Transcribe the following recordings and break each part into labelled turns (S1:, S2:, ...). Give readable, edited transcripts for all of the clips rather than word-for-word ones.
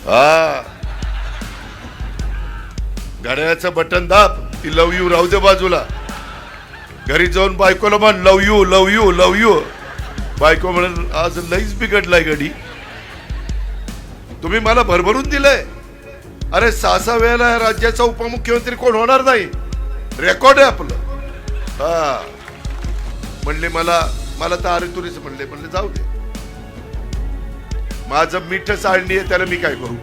S1: हा, घड्याळाचं बटन दाब, ती लव यू राहू दे बाजूला. घरी जाऊन बायकोला म्हण love you love you love you. बायको म्हणून आज लईच बिघडलाय गडी. तुम्ही मला भरभरून दिलंय. अरे 6 वेळेला या राज्याचा उपमुख्यमंत्री कोण होणार नाही, रेकॉर्ड आहे आपलं. हा, म्हणले मला तर अरे तुरीच म्हणले जाऊ दे. माझं मीठ चाळणी आहे, त्याला मी काय करू.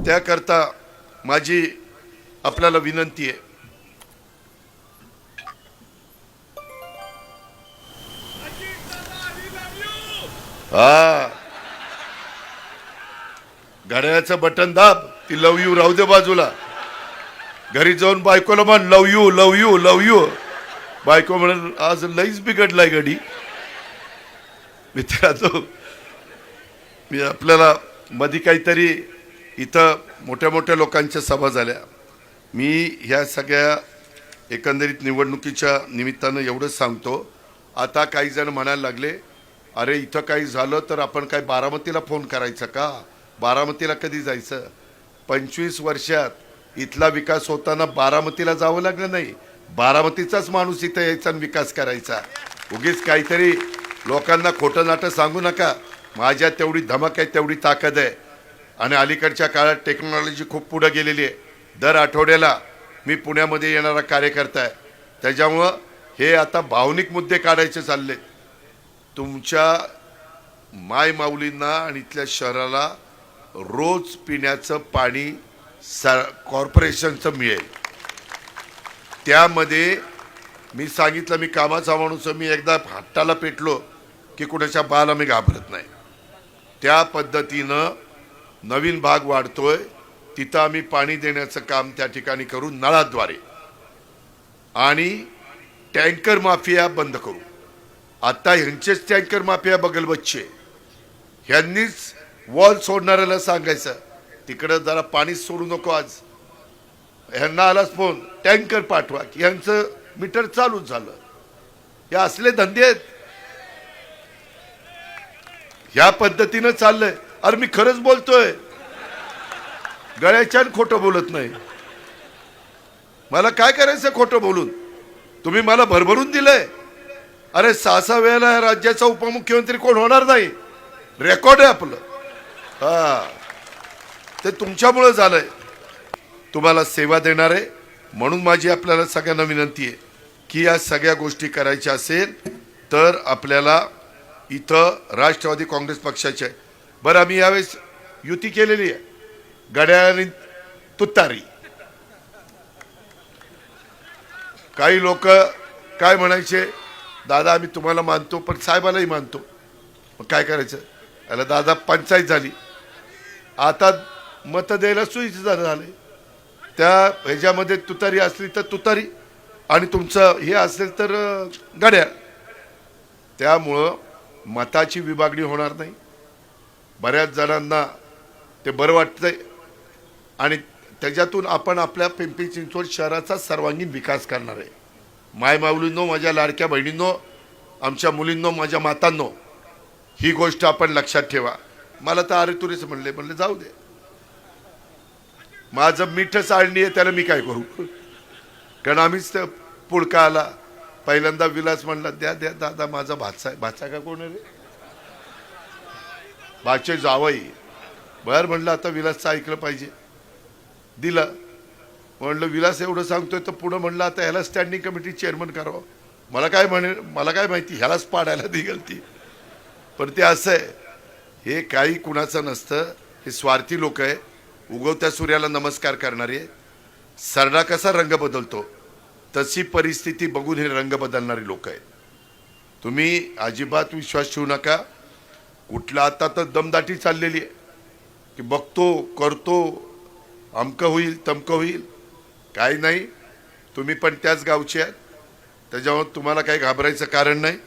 S1: त्याकरता माझी आपल्याला विनंती आहे, हा, घड्याळाचं बटन दाब, ती लव यू राहू दे बाजूला. घरी जाऊन बायकोला म्हण love you love you love you. बायको म्हणून आज लईच बिघडलाय गडी. मित्रांनो, मी आपल्याला मध्ये काहीतरी इथं मोठ्या मोठ्या लोकांच्या सभा झाल्या. मी ह्या सगळ्या एकंदरीत निवडणुकीच्या निमित्तानं एवढंच सांगतो. आता काही जण म्हणायला लागले, अरे इथं काही झालं तर आपण काय बारामतीला फोन करायचा का, बारामतीला कधी जायचं. 25 वर्षात इथला विकास होताना बारामतीला जावं लागलं नाही. बारामतीचाच माणूस इथं यायचा आणि विकास करायचा. उगीच काहीतरी लोकांना खोटं नाटं सांगू नका. माझ्यात तेवढी धमक आहे, तेवढी ताकद आहे. आणि अलीकडच्या काळात टेक्नॉलॉजी खूप पुढे गेलेली आहे. दर आठवड्याला मी पुण्यामध्ये येणारा कार्यकर्ता आहे. त्याच्यामुळं हे आता भावनिक मुद्दे काढायचे चालले. तुमच्या माय माऊलींना आणि इथल्या शहराला रोज पिण्याचं पाणी कॉर्पोरेशनचं मिळेल. त्यामध्ये मी सांगितलं, मी कामाचा माणूस, मी एकदा हट्टाला पेटलो की कुणाच्या बाला मी घाबरत नाही. त्या पद्धतीनं नवीन भाग वाढतोय, तिथं आम्ही पाणी देण्याचं काम त्या ठिकाणी करू नळाद्वारे. आणि टँकर माफिया बंद करू. आता ह्यांचेच टँकर माफिया बगल बच्चे, ह्यांनीच वॉल सोडणाऱ्याला सांगायचं तिकडं जरा पाणी सोडू नको आज. ह्यांना आलाच फोन, टँकर पाठवा, की ह्यांचं मीटर चालूच झालं. हे असले धंदे आहेत. ह्या पद्धतीनं चाललंय. अरे मी खरंच बोलतोय, गळ्याच्यान खोटं बोलत नाही. मला काय करायचं खोटं बोलून. तुम्ही मला भरभरून दिलंय. अरे 6 वेळेला या राज्याचा उपमुख्यमंत्री कोण होणार नाही, रेकॉर्ड आहे आपलं. हा, ते तुमच्यामुळे झालंय. तुम्हाला सेवा देणार आहे म्हणून माझी आपल्याला सगळ्यांना विनंती आहे की या सगळ्या गोष्टी करायच्या असेल तर आपल्याला इथं राष्ट्रवादी काँग्रेस पक्षाचे. बरं, आम्ही यावेळेस युती केलेली आहे. घड्याळ आणि तुतारी. काही लोक काय म्हणायचे, दादा आम्ही तुम्हाला मानतो पण साहेबालाही मानतो. मग काय करायचं. याला दादा पंचायत झाली, आता मतं द्यायला सोयीचं झालं. त्या ह्याच्यामध्ये तुतारी असली तर तुतारी आणि तुमचं हे असेल तर घड्याळ. त्यामुळं मताची विभागणी होणार नाही. बऱ्याच जणांना ते बरं वाटतंय आणि त्याच्यातून आपण आपल्या पिंपरी चिंचवड शहराचा सर्वांगीण विकास करणार आहे. माय माऊलींनो, माझ्या लाडक्या बहिणींनो, आमच्या मुलींनो, माझ्या मातांनो, ही गोष्ट आपण लक्षात ठेवा. मला तर अरे तुरीच म्हणले जाऊ दे. माझं मीठ चाळणी आहे, त्याला मी काय करू. कारण आम्हीच तर पुळका आला. पहिल्यांदा विलास म्हणला द्या द्या दादा, माझा भाचा आहे. भाचा का कोण रे, भाचे जावई. बर म्हणलं आता विलासचं ऐकलं पाहिजे, दिलं. म्हणलं विलास एवढं सांगतोय तर पुढं म्हणलं आता ह्याला स्टँडिंग कमिटी चेअरमन करावं. मला काय माहिती, ह्यालाच पाडायला दिगल ती. पण ते असं आहे, हे काही कुणाचं नसतं. हे स्वार्थी लोक आहे, उगवत्या सूर्याला नमस्कार करणारे. सरडा कसा रंग बदलतो तशी परिस्थिती बघून हे रंग बदलणारी लोक आहेत. तुम्ही अजिबात विश्वास ठेवू नका. कुठला आता तर दमदाटी चाललेली आहे की बघतो करतो, अमकं होईल तमकं होईल. काही नाही, तुम्ही पण त्याच गावचे आहेत. त्याच्यामुळे तुम्हाला काही घाबरायचं कारण नाही.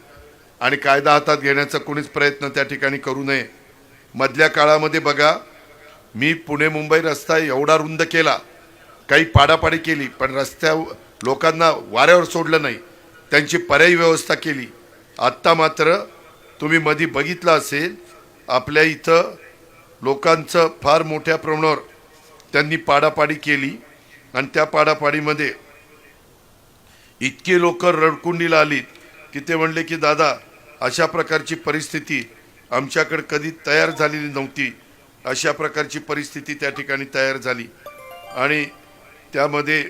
S1: आणि कायदा हातात घेण्याचा कोणीच प्रयत्न त्या ठिकाणी करू नये. मधल्या काळामध्ये बघा, मी पुणे मुंबई रस्ता एवढा रुंद केला, काही पाडापाडी केली, पण रस्त्यावर लोकांना वाऱ्यावर सोडलं नाही, त्यांची पर्यायी व्यवस्था केली. आत्ता मात्र तुम्ही मध्ये बघितलं असेल, आपल्या इथं लोकांचं फार मोठ्या प्रमाणावर त्यांनी पाडापाडी केली आणि त्या पाडापाडीमध्ये इतके लोक रडकुंडीला आलीत की ते म्हणले की दादा अशा प्रकारची परिस्थिती आमच्याकडे कधी तयार झालेली नव्हती. अशा प्रकारची परिस्थिती त्या ठिकाणी तयार झाली आणि त्यामध्ये